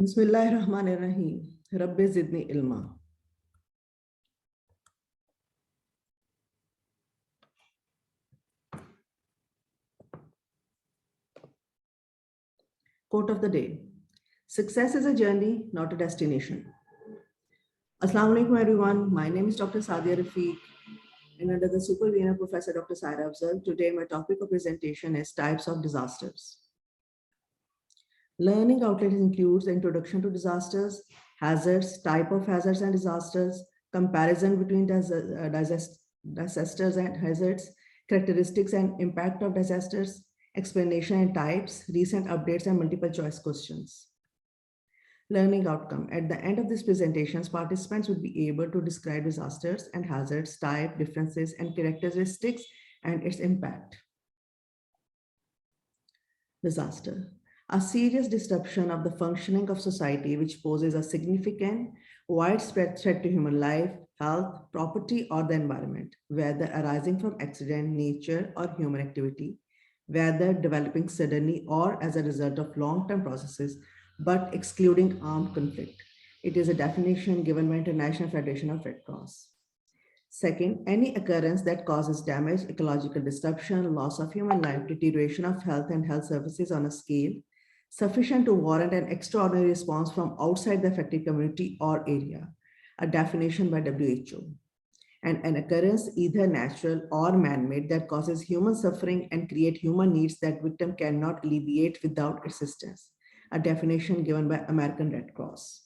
Bismillahirrahmanirrahim. Rabbi zidni ilma. Quote of the day. Success is a journey, not a destination. Assalamu alaikum everyone. My name is Dr. Sadia Rafiq and under the supervision of Professor Dr. Saira Afzal, today my topic of presentation is types of disasters. Learning outlets includes the introduction to disasters, hazards, type of hazards and disasters, comparison between disasters and hazards, characteristics and impact of disasters, explanation and types, recent updates and multiple choice questions. Learning outcome. At the end of these presentations, participants would be able to describe disasters and hazards, type, differences, and characteristics and its impact. Disaster. A serious disruption of the functioning of society which poses a significant, widespread threat to human life, health, property, or the environment, whether arising from accident, nature, or human activity, whether developing suddenly or as a result of long-term processes, but excluding armed conflict. It is a definition given by International Federation of Red Cross. Second, any occurrence that causes damage, ecological disruption, loss of human life, deterioration of health and health services on a scale sufficient to warrant an extraordinary response from outside the affected community or area, a definition by WHO. And an occurrence either natural or man-made that causes human suffering and create human needs that victim cannot alleviate without assistance, a definition given by American Red Cross.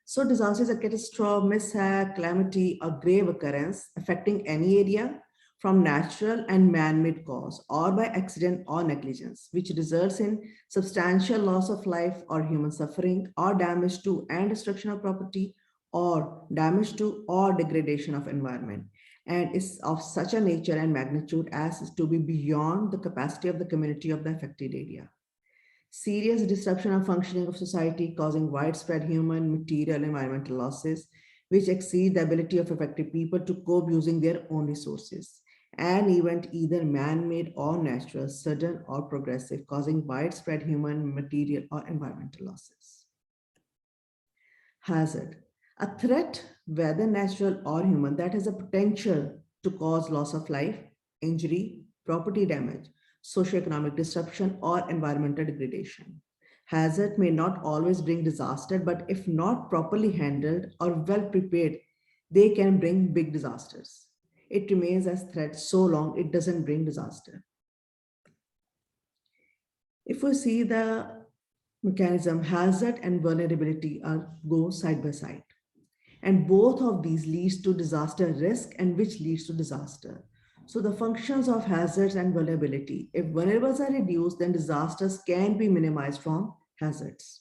So disaster is a catastrophe, mishap, calamity, or grave occurrence affecting any area from natural and man-made cause or by accident or negligence, which results in substantial loss of life or human suffering or damage to and destruction of property or damage to or degradation of environment, and is of such a nature and magnitude as to be beyond the capacity of the community of the affected area. Serious disruption of functioning of society causing widespread human, material, and environmental losses, which exceed the ability of affected people to cope using their own resources. An event either man-made or natural, sudden or progressive, causing widespread human, material, or environmental losses. Hazard. A threat, whether natural or human, that has a potential to cause loss of life, injury, property damage, socioeconomic disruption, or environmental degradation. Hazard may not always bring disaster, but if not properly handled or well prepared, they can bring big disasters. It remains as threat so long it doesn't bring disaster. If we see the mechanism, hazard and vulnerability go side by side. And both of these leads to disaster risk and which leads to disaster. So the functions of hazards and vulnerability. If vulnerables are reduced, then disasters can be minimized from hazards.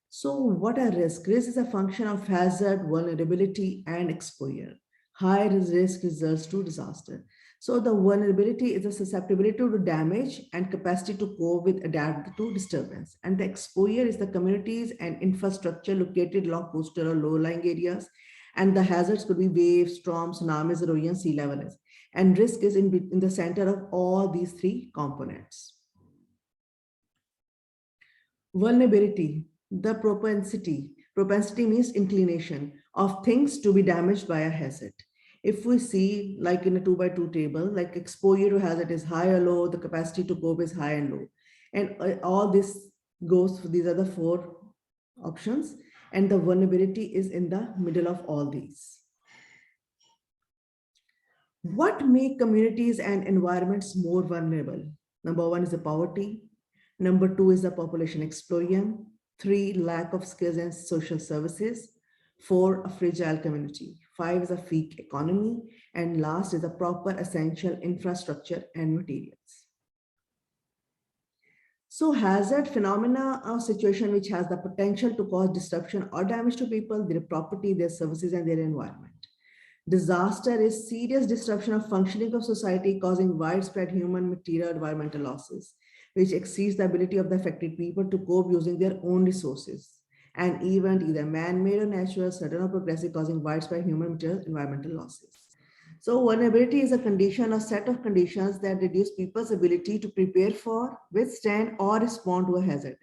So what are risks? Risk is a function of hazard, vulnerability, and exposure. High risk results to disaster. So the vulnerability is a susceptibility to damage and capacity to cope with adapt to disturbance. And the exposure is the communities and infrastructure located along coastal or low-lying areas. And the hazards could be waves, storms, tsunamis, erosion, sea level rise. And risk is in the center of all these three components. Vulnerability, the propensity means inclination of things to be damaged by a hazard. If we see like in a 2x2 table, like exposure to hazard is high or low, the capacity to cope is high and low. And all this goes, these are the four options. And the vulnerability is in the middle of all these. What make communities and environments more vulnerable? Number one is the poverty. Number two is the population explosion. 3, lack of skills and social services. 4, a fragile community. 5 is a weak economy. And last is a proper essential infrastructure and materials. So hazard phenomena or situation which has the potential to cause disruption or damage to people, their property, their services, and their environment. Disaster is serious disruption of functioning of society causing widespread human, material, environmental losses, which exceeds the ability of the affected people to cope using their own resources. An event either man-made or natural, sudden or progressive, causing widespread human, material, environmental losses. So vulnerability is a condition or set of conditions that reduce people's ability to prepare for, withstand, or respond to a hazard.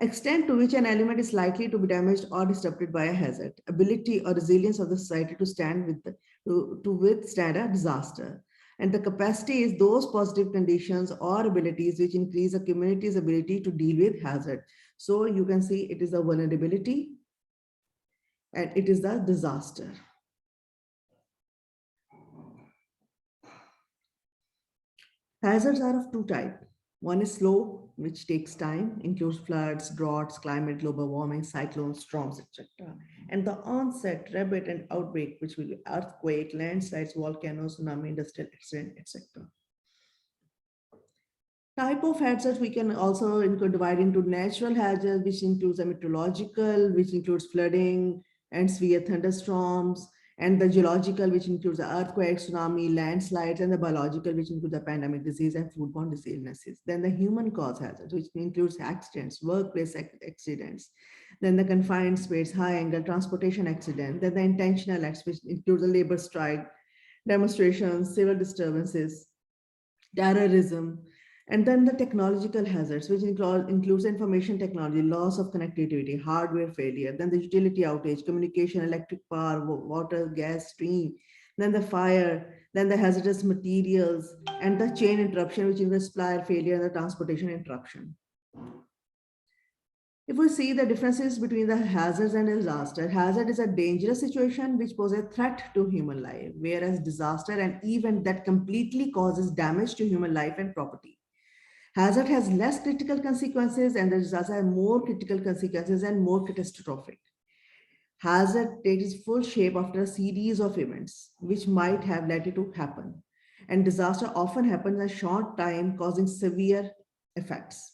extent to which an element is likely to be damaged or disrupted by a hazard, ability or resilience of the society to to withstand a disaster. And the capacity is those positive conditions or abilities which increase a community's ability to deal with hazard. So you can see it is a vulnerability and it is the disaster. Hazards are of two types. One is slow, which takes time, includes floods, droughts, climate, global warming, cyclones, storms, etc. And the onset, rapid, and outbreak, which will be earthquake, landslides, volcanoes, tsunami, industrial accident, etc. Type of hazards we can also divide into natural hazards, which includes the meteorological, which includes flooding and severe thunderstorms, and the geological, which includes the earthquakes, tsunami, landslides, and the biological, which includes the pandemic disease and foodborne disease illnesses. Then the human cause hazards, which includes accidents, workplace accidents, then the confined space, high angle transportation accident, then the intentional acts, which includes the labor strike, demonstrations, civil disturbances, terrorism, and then the technological hazards, which includes information technology, loss of connectivity, hardware failure, then the utility outage, communication, electric power, water, gas, stream, then the fire, then the hazardous materials, and the chain interruption, which is the supplier failure and the transportation interruption. If we see the differences between the hazards and disaster, hazard is a dangerous situation which poses a threat to human life, whereas disaster an event that completely causes damage to human life and property. Hazard has less critical consequences and the disaster has more critical consequences and more catastrophic. Hazard takes full shape after a series of events which might have led it to happen. And disaster often happens in a short time, causing severe effects.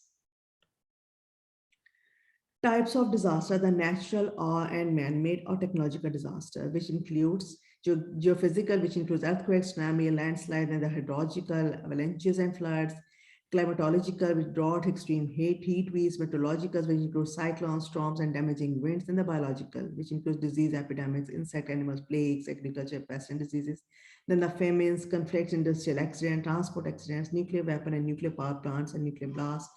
Types of disaster, the natural or and man-made or technological disaster, which includes geophysical, which includes earthquakes, tsunami, landslides, and the hydrological, avalanches and floods, climatological, with drought, extreme heat waves, meteorological, which includes cyclones, storms, and damaging winds, and the biological, which includes disease epidemics, insect, animals, plagues, agriculture, pests, and diseases. Then the famines, conflicts, industrial accidents, transport accidents, nuclear weapon and nuclear power plants, and nuclear blasts,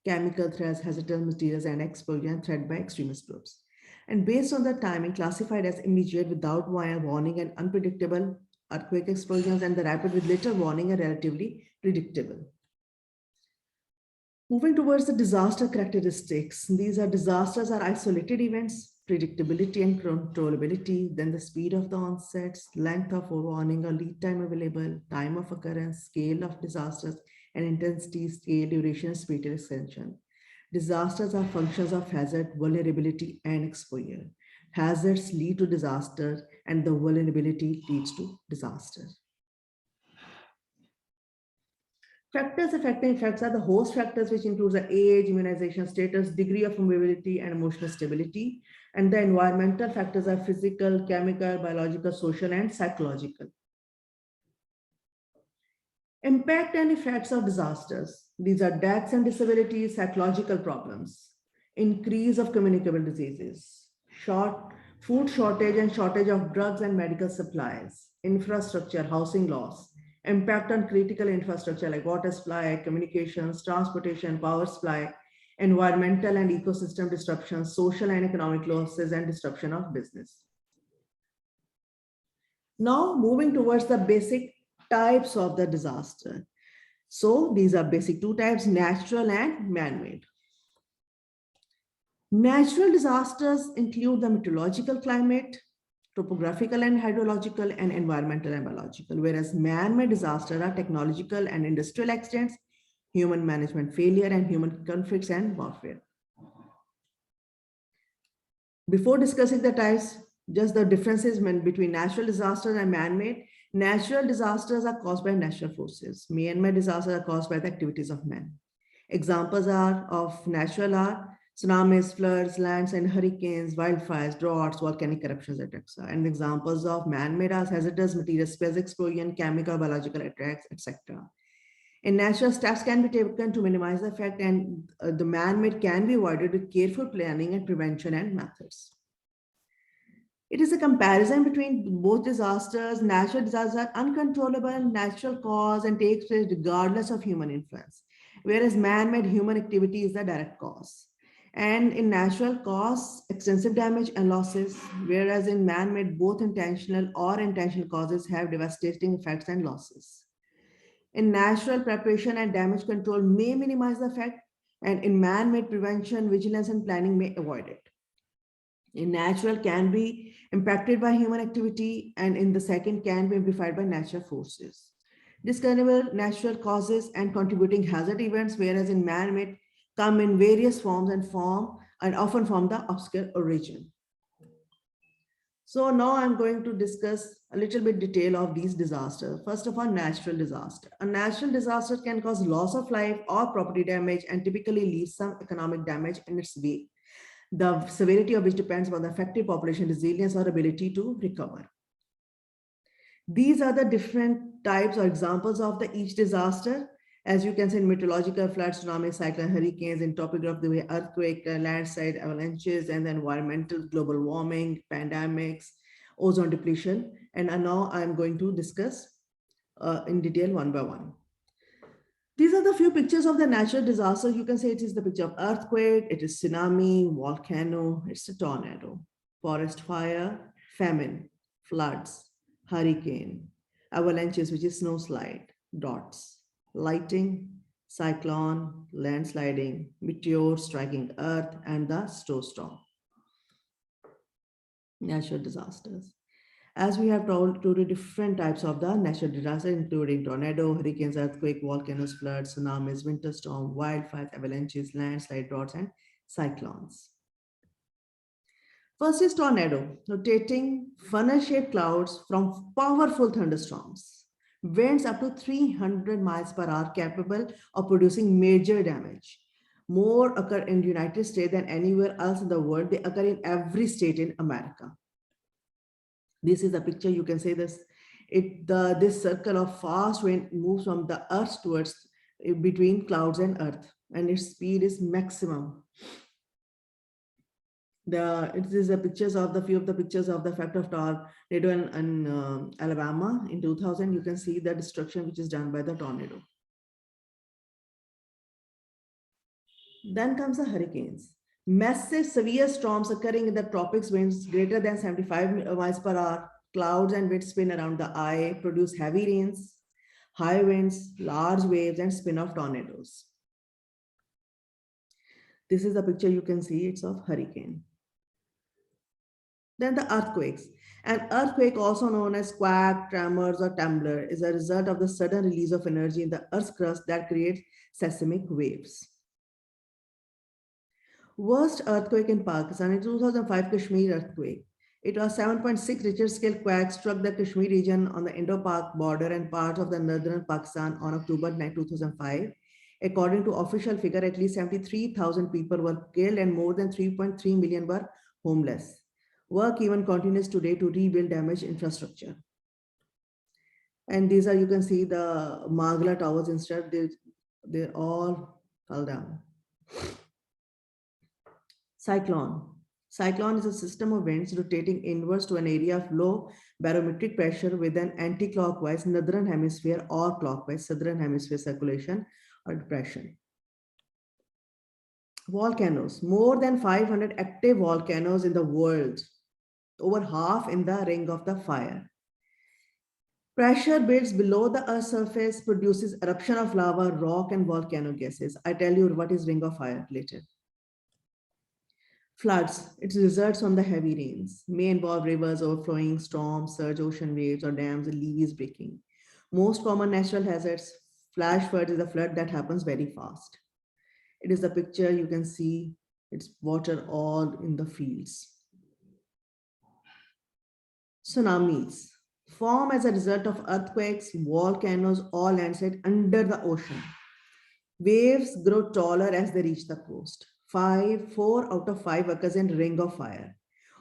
chemical threats, hazardous materials, and explosion threat by extremist groups. And based on the timing, classified as immediate without warning and unpredictable earthquake explosions, and the rapid with little warning and relatively predictable. Moving towards the disaster characteristics, these are disasters are isolated events, predictability and controllability, then the speed of the onsets, length of warning or lead time available, time of occurrence, scale of disasters, and intensity, scale, duration, spatial extension. Disasters are functions of hazard, vulnerability, and exposure. Hazards lead to disaster, and the vulnerability leads to disaster. Factors affecting effects are the host factors, which includes the age, immunization status, degree of mobility, and emotional stability. And the environmental factors are physical, chemical, biological, social, and psychological. Impact and effects of disasters. These are deaths and disabilities, psychological problems, increase of communicable diseases, food shortage and shortage of drugs and medical supplies, infrastructure, housing loss, impact on critical infrastructure like water supply, communications, transportation, power supply, environmental and ecosystem disruptions, social and economic losses, and disruption of business. Now moving towards the basic types of the disaster. So these are basic two types, natural and man-made. Natural disasters include the meteorological climate, topographical and hydrological, and environmental and biological, whereas man-made disasters are technological and industrial accidents, human management failure, and human conflicts and warfare. Before discussing the types, just the differences between natural disasters and man-made. Natural disasters are caused by natural forces. Man-made disasters are caused by the activities of man. Examples of natural are tsunamis, floods, lands and hurricanes, wildfires, droughts, volcanic eruptions, etc. And examples of man-made are hazardous materials, space explosion, chemical, biological attacks, etc. And natural steps can be taken to minimize the effect, and the man-made can be avoided with careful planning and prevention and methods. It is a comparison between both disasters. Natural disasters are uncontrollable, natural cause, and takes place regardless of human influence, whereas man-made human activity is the direct cause. And in natural cause, extensive damage and losses, whereas in man-made, both intentional or intentional causes have devastating effects and losses. In natural, preparation and damage control may minimize the effect, and in man-made, prevention, vigilance, and planning may avoid it. In natural, can be impacted by human activity, and in the second, can be amplified by natural forces. Discernible natural causes and contributing hazard events, whereas in man-made, come in various forms and often form the obscure origin. So now I'm going to discuss a little bit detail of these disasters. First of all, natural disaster. A natural disaster can cause loss of life or property damage and typically leave some economic damage in its wake, the severity of which depends on the affected population resilience or ability to recover. These are the different types or examples of the each disaster. As you can see in meteorological floods, tsunami, cyclone, hurricanes, in topography, earthquake, landslide, avalanches, and the environmental, global warming, pandemics, ozone depletion. And now I'm going to discuss in detail one by one. These are the few pictures of the natural disaster. You can say it is the picture of earthquake, it is tsunami, volcano, it's a tornado, forest fire, famine, floods, hurricane, avalanches, which is snowslide, dots, lighting, cyclone, landsliding, meteor striking earth, and the snowstorm. Natural disasters. As we have told the different types of the natural disaster, including tornado, hurricanes, earthquake, volcanoes, floods, tsunamis, winter storm, wildfires, avalanches, landslide, droughts, and cyclones. First is tornado, rotating funnel-shaped clouds from powerful thunderstorms. Winds up to 300 miles per hour capable of producing major damage. More occur in the United States than anywhere else in the world. They occur in every state in America. This is a picture. You can say this. This circle of fast wind moves from the earth towards between clouds and earth, and its speed is maximum. It is a pictures of the few of the pictures of the effect of tornado in Alabama in 2000. You can see the destruction which is done by the tornado. Then comes the hurricanes. Massive severe storms occurring in the tropics, winds greater than 75 miles per hour, clouds and winds spin around the eye, produce heavy rains, high winds, large waves, and spin-off tornadoes. This is the picture you can see, it's of hurricane. Then the earthquakes. An earthquake, also known as quake, tremors, or trembler, is a result of the sudden release of energy in the earth's crust that creates seismic waves. Worst earthquake in Pakistan in 2005 Kashmir earthquake. It was 7.6 Richter scale quake struck the Kashmir region on the Indo-Pak border and parts of the northern Pakistan on October 9, 2005. According to official figure, at least 73,000 people were killed and more than 3.3 million were homeless. Work even continues today to rebuild damaged infrastructure. And these are, you can see the Magla towers instead, they all fell down. Cyclone. Cyclone is a system of winds rotating inwards to an area of low barometric pressure with an anti-clockwise northern hemisphere or clockwise southern hemisphere circulation or depression. Volcanoes. More than 500 active volcanoes in the world, over half in the ring of the fire. Pressure builds below the Earth's surface, produces eruption of lava, rock, and volcano gases. I tell you what is ring of fire later. Floods, it results from the heavy rains, may involve rivers overflowing, storms, surge, ocean waves, or dams and levees breaking. Most common natural hazards, flash flood is a flood that happens very fast. It is the picture you can see, it's water all in the fields. Tsunamis form as a result of earthquakes, volcanoes, or landslide under the ocean. Waves grow taller as they reach the coast. 4 out of 5 occurs in Ring of Fire.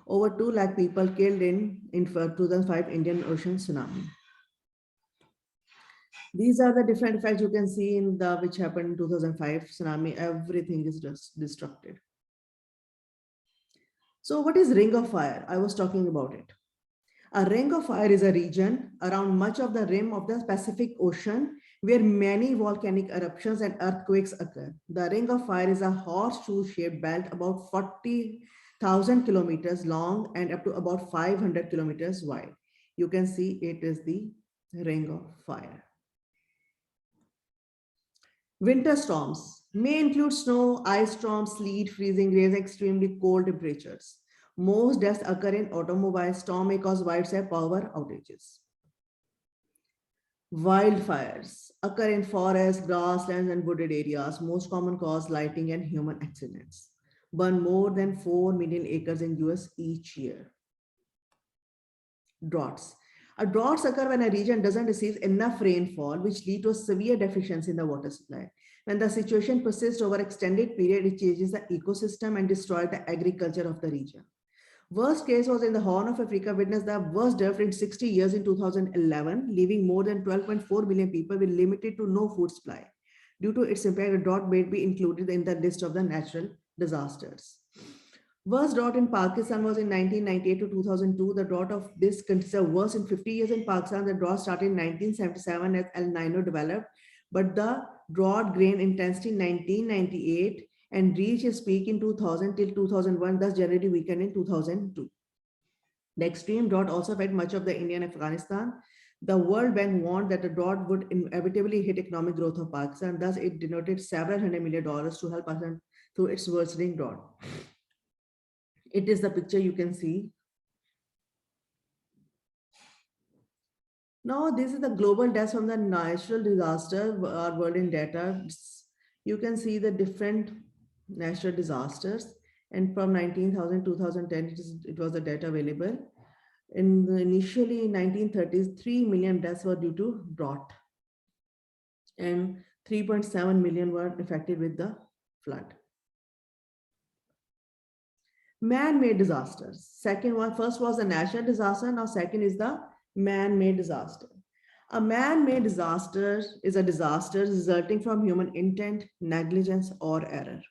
Over 2 lakh people killed in 2005 Indian Ocean tsunami. These are the different effects you can see in the which happened in 2005 tsunami. Everything is just destructed. So what is Ring of Fire? I was talking about it. A ring of fire is a region around much of the rim of the Pacific Ocean where many volcanic eruptions and earthquakes occur. The Ring of Fire is a horseshoe-shaped belt about 40,000 kilometers long and up to about 500 kilometers wide. You can see it is the Ring of Fire. Winter storms may include snow, ice storms, sleet, freezing rains, extremely cold temperatures. Most deaths occur in automobiles. Storm may cause widespread power outages. Wildfires occur in forests, grasslands, and wooded areas. Most common cause lighting and human accidents. Burn more than 4 million acres in US each year. Droughts. Droughts occur when a region doesn't receive enough rainfall, which lead to a severe deficiency in the water supply. When the situation persists over extended period, it changes the ecosystem and destroys the agriculture of the region. Worst case was in the Horn of Africa, witnessed the worst drought in 60 years in 2011, leaving more than 12.4 million people with limited to no food supply. Due to its impact, the drought may be included in the list of the natural disasters. Worst drought in Pakistan was in 1998 to 2002. The drought of this considered worst in 50 years in Pakistan. The drought started in 1977 as El Nino developed, but the drought gained intensity in 1998 and reached its peak in 2000 till 2001, thus generally weakened in 2002. The extreme drought also affected much of the India and Afghanistan. The World Bank warned that the drought would inevitably hit economic growth of Pakistan. Thus, it denoted several $100 million to help Pakistan through its worsening drought. It is the picture you can see. Now, this is the global deaths from the natural disaster or world in data. You can see the different natural disasters, and from 19,000 2010 it was the data available. Initially in 1930s, 3 million deaths were due to drought and 3.7 million were affected with the flood. Man-made disasters. First was the natural disaster. Now second is the man-made disaster. A man-made disaster is a disaster resulting from human intent, negligence, or error.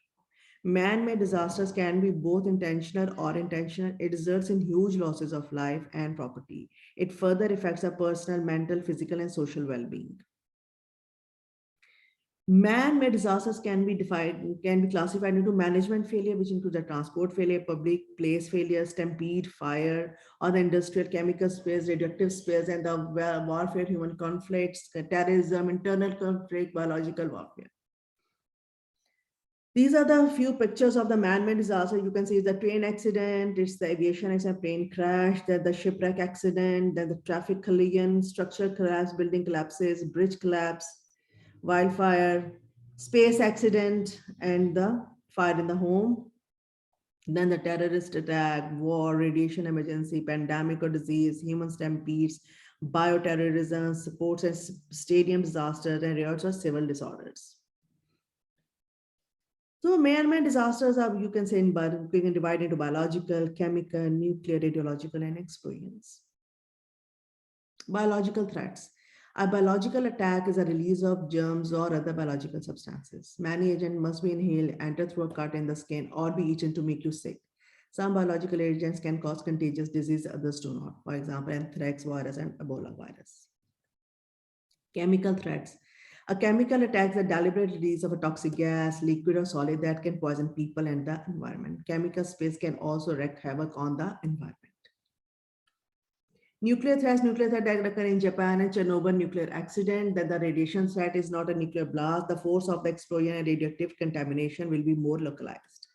Man-made disasters can be both intentional or intentional. It results in huge losses of life and property. It further affects our personal, mental, physical, and social well-being. Man-made disasters can be classified into management failure, which includes the transport failure, public place failure, stampede, fire, or the industrial chemical spills, radioactive spills, and the warfare, human conflicts, terrorism, internal conflict, biological warfare. These are the few pictures of the man-made disaster. You can see the train accident, it's the aviation accident, plane crash, then the shipwreck accident, then the traffic collision, structure collapse, building collapses, bridge collapse, wildfire, space accident, and the fire in the home. Then the terrorist attack, war, radiation emergency, pandemic or disease, human stampedes, bioterrorism, sports and stadium disasters, and riots or civil disorders. So man-made disasters are, you can say, we can divide into biological, chemical, nuclear, radiological, and experience. Biological threats. A biological attack is a release of germs or other biological substances. Many agents must be inhaled, enter through a cut in the skin, or be eaten to make you sick. Some biological agents can cause contagious disease, others do not. For example, anthrax virus and Ebola virus. Chemical threats. A chemical attack is a deliberate release of a toxic gas, liquid or solid that can poison people and the environment. Chemical space can also wreak havoc on the environment. Nuclear threats that occur in Japan and Chernobyl nuclear accident, that the radiation threat is not a nuclear blast. The force of the explosion and radioactive contamination will be more localized.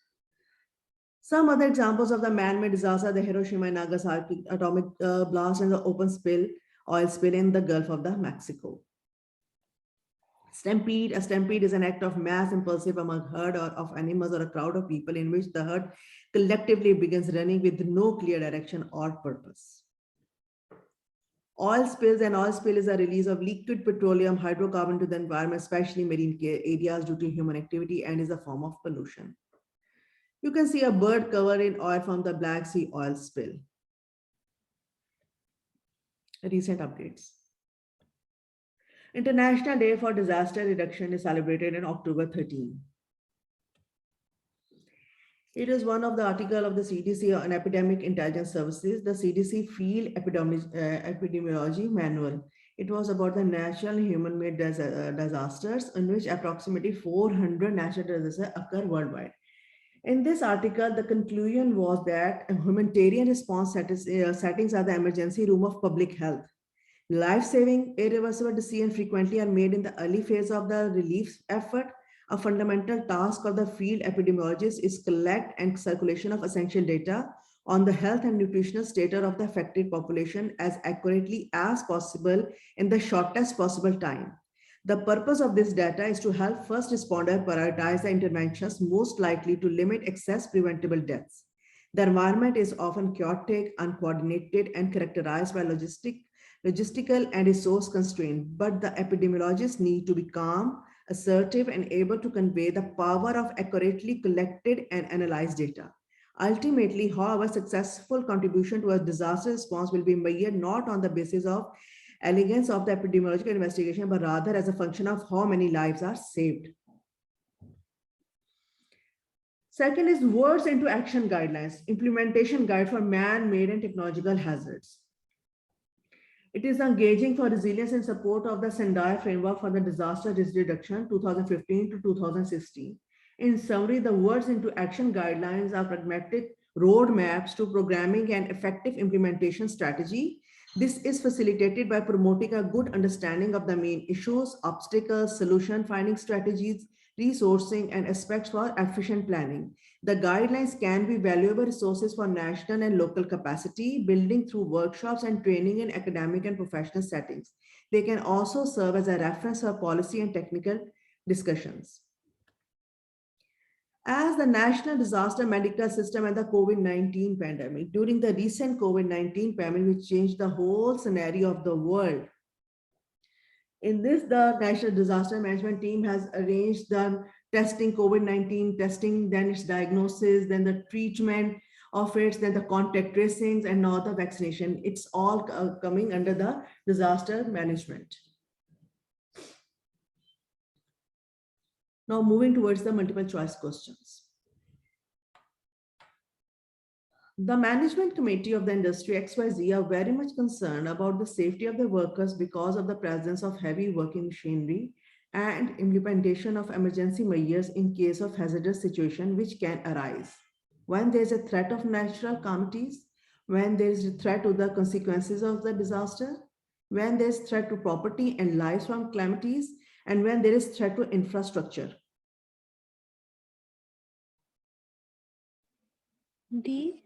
Some other examples of the man-made disaster, the Hiroshima and Nagasaki atomic blast and the oil spill in the Gulf of Mexico. Stampede. A stampede is an act of mass impulsive among a herd of animals or a crowd of people in which the herd collectively begins running with no clear direction or purpose. Oil spills. An oil spill is a release of liquid petroleum hydrocarbon to the environment, especially marine areas due to human activity, and is a form of pollution. You can see a bird covered in oil from the Black Sea oil spill. Recent updates. International Day for Disaster Reduction is celebrated on October 13. It is one of the articles of the CDC on Epidemic Intelligence Services, the CDC Field Epidemiology Manual. It was about the natural and human-made disasters, in which approximately 400 natural disasters occur worldwide. In this article, the conclusion was that humanitarian response settings are the emergency room of public health. Life-saving, irreversible decisions frequently are made in the early phase of the relief effort. A fundamental task of the field epidemiologist is collect and circulation of essential data on the health and nutritional status of the affected population as accurately as possible in the shortest possible time. The purpose of this data is to help first responders prioritize the interventions most likely to limit excess preventable deaths. The environment is often chaotic, uncoordinated, and characterized by logistical and resource constraint, but the epidemiologists need to be calm, assertive, and able to convey the power of accurately collected and analyzed data. Ultimately, however, successful contribution to a disaster response will be measured not on the basis of elegance of the epidemiological investigation, but rather as a function of how many lives are saved. Second is words into action guidelines, implementation guide for man-made and technological hazards. It is engaging for resilience and support of the Sendai framework for the disaster risk reduction 2015 to 2016. In summary, the words into action guidelines are pragmatic roadmaps to programming and effective implementation strategy. This is facilitated by promoting a good understanding of the main issues, obstacles, solution finding strategies, resourcing, and aspects for efficient planning. The guidelines can be valuable resources for national and local capacity building through workshops and training in academic and professional settings. They can also serve as a reference for policy and technical discussions. As the national disaster medical system and the COVID-19 pandemic, during the recent COVID-19 pandemic, which changed the whole scenario of the world. In this, the National Disaster Management Team has arranged the testing, COVID-19 testing, then its diagnosis, then the treatment of it, then the contact tracings, and now the vaccination. It's all coming under the disaster management. Now moving towards the multiple choice questions. The management committee of the industry XYZ are very much concerned about the safety of the workers because of the presence of heavy working machinery and implementation of emergency measures in case of hazardous situation which can arise. When there is a threat of natural calamities, when there is a threat to the consequences of the disaster, when there is threat to property and lives from calamities, and when there is threat to infrastructure. D.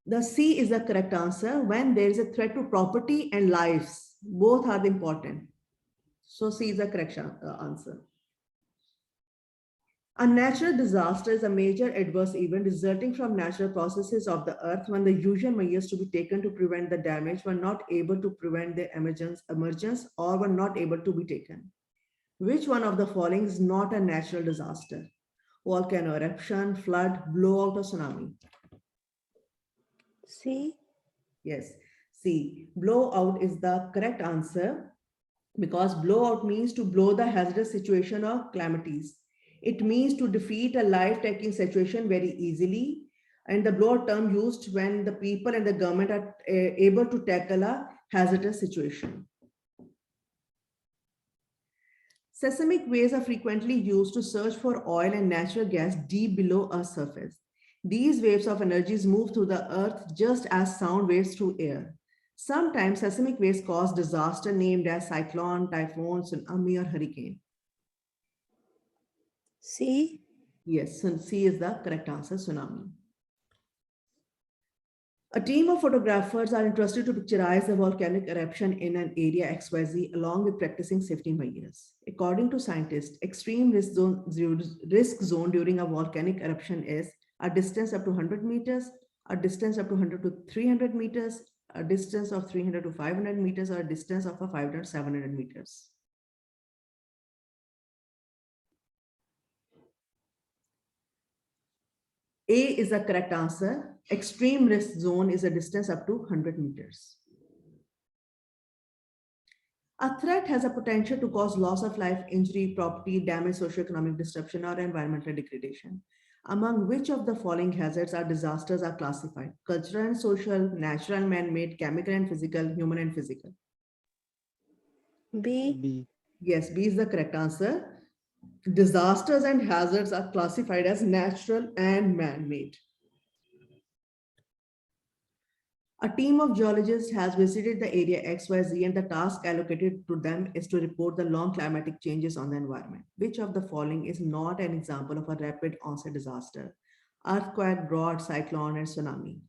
The C is the correct answer. When there is a threat to property and lives, both are important. So C is the correct answer. A natural disaster is a major adverse event resulting from natural processes of the earth when the usual measures to be taken to prevent the damage were not able to prevent the emergence or were not able to be taken. Which one of the following is not a natural disaster? Volcano eruption, flood, blowout, or tsunami? C. Yes, C. Blowout is the correct answer because blowout means to blow the hazardous situation or calamities. It means to defeat a life-taking situation very easily. And the blowout term used when the people and the government are able to tackle a hazardous situation. Seismic waves are frequently used to search for oil and natural gas deep below Earth's surface. These waves of energies move through the earth just as sound waves through air. Sometimes seismic waves cause disaster named as cyclone, typhoon, tsunami, or hurricane. C. Yes, so C is the correct answer, tsunami. A team of photographers are entrusted to picturize a volcanic eruption in an area XYZ along with practicing safety measures. According to scientists, extreme risk zone during a volcanic eruption is a distance up to 100 meters, a distance up to 100 to 300 meters, a distance of 300 to 500 meters, or a distance of 500 to 700 meters. A is the correct answer. Extreme risk zone is a distance up to 100 meters. A threat has a potential to cause loss of life, injury, property, damage, socioeconomic disruption, or environmental degradation. Among which of the following hazards or disasters are classified? Cultural and social, natural and man-made, chemical and physical, human and physical. B. B. Yes, B is the correct answer. Disasters and hazards are classified as natural and man made. A team of geologists has visited the area XYZ, and the task allocated to them is to report the long climatic changes on the environment. Which of the following is not an example of a rapid onset disaster? Earthquake, drought, cyclone, and tsunami.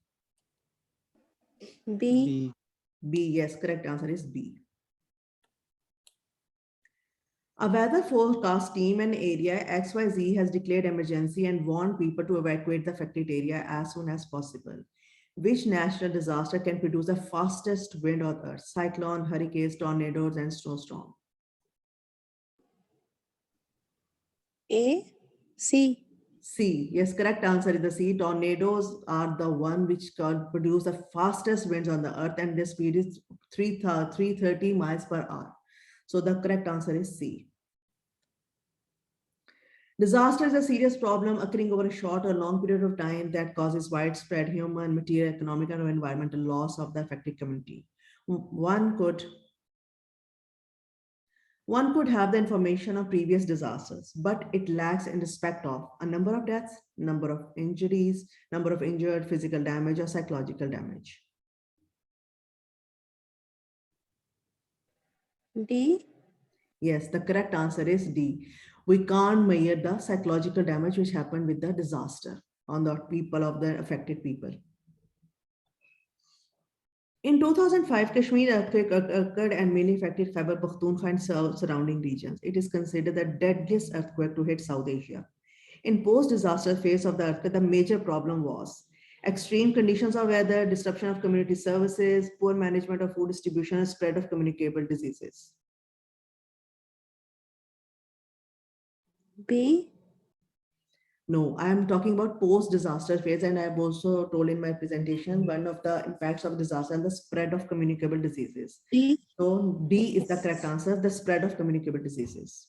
B. B. B, yes, correct answer is B. A weather forecast team in area XYZ has declared emergency and warned people to evacuate the affected area as soon as possible. Which natural disaster can produce the fastest wind on earth? Cyclone, hurricanes, tornadoes, and snowstorm. A. C. C. Yes, correct answer is the C. Tornadoes are the one which can produce the fastest winds on the earth, and their speed is 330 miles per hour. So the correct answer is C. Disaster is a serious problem occurring over a short or long period of time that causes widespread human, material, economic, and environmental loss of the affected community. One could one could have the information of previous disasters, but it lacks in respect of a number of deaths, number of injuries, number of injured, physical damage, or psychological damage. D. Yes, the correct answer is D. We can't measure the psychological damage which happened with the disaster on the people of the affected people. In 2005, Kashmir earthquake occurred and mainly affected Khyber Pakhtunkhwa and surrounding regions. It is considered the deadliest earthquake to hit South Asia. In post-disaster phase of the earthquake, the major problem was extreme conditions of weather, disruption of community services, poor management of food distribution, and spread of communicable diseases. B. No, I am talking about post-disaster phase, and I have also told in my presentation one of the impacts of disaster and the spread of communicable diseases. D. So D is the correct Yes. answer, the spread of communicable diseases.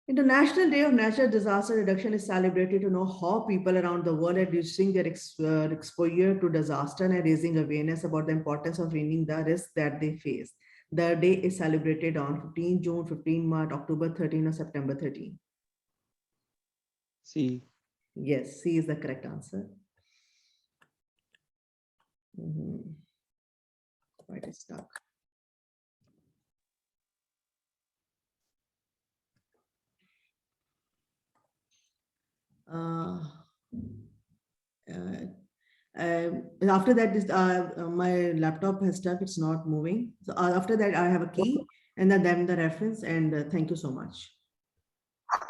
International Day of Natural Disaster Reduction is celebrated to know how people around the world are reducing their exposure to disaster and raising awareness about the importance of reducing the risks that they face. The day is celebrated on 15 June, 15 March, October 13, or September 13. C. Yes, C is the correct answer. Mhm. Quite stuck. Uh, uh, After that, my laptop has stuck. It's not moving. So after that, I have a key and then the reference. And thank you so much.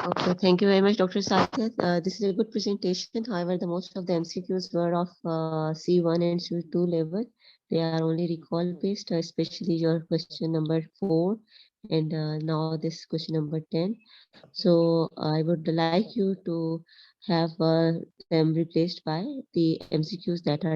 Okay, thank you very much, Dr. Saket. This is a good presentation. However, the most of the MCQs were of C1 and C2 level. They are only recall based, especially your question number 4 and now this question number 10. So I would like you to have them replaced by the MCQs that are